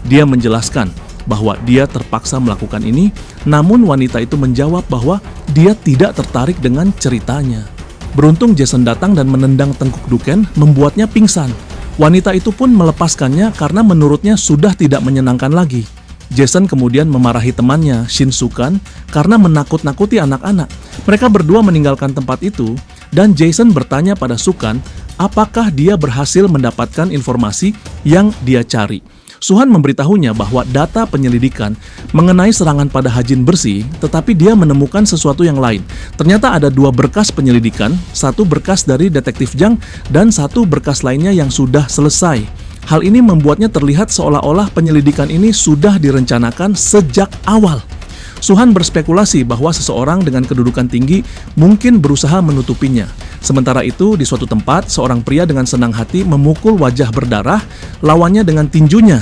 A: Dia menjelaskan bahwa dia terpaksa melakukan ini, namun wanita itu menjawab bahwa dia tidak tertarik dengan ceritanya. Beruntung Jason datang dan menendang tengkuk Duncan, membuatnya pingsan. Wanita itu pun melepaskannya karena menurutnya sudah tidak menyenangkan lagi. Jason kemudian memarahi temannya, Shin Soo-kan, karena menakut-nakuti anak-anak. Mereka berdua meninggalkan tempat itu, dan Jason bertanya pada Soo-kan apakah dia berhasil mendapatkan informasi yang dia cari. Suhan memberitahunya bahwa data penyelidikan mengenai serangan pada Hajin bersih, tetapi dia menemukan sesuatu yang lain. Ternyata ada 2 berkas penyelidikan, satu berkas dari detektif Jang dan satu berkas lainnya yang sudah selesai. Hal ini membuatnya terlihat seolah-olah penyelidikan ini sudah direncanakan sejak awal. Suhan berspekulasi bahwa seseorang dengan kedudukan tinggi mungkin berusaha menutupinya. Sementara itu, di suatu tempat, seorang pria dengan senang hati memukul wajah berdarah lawannya dengan tinjunya.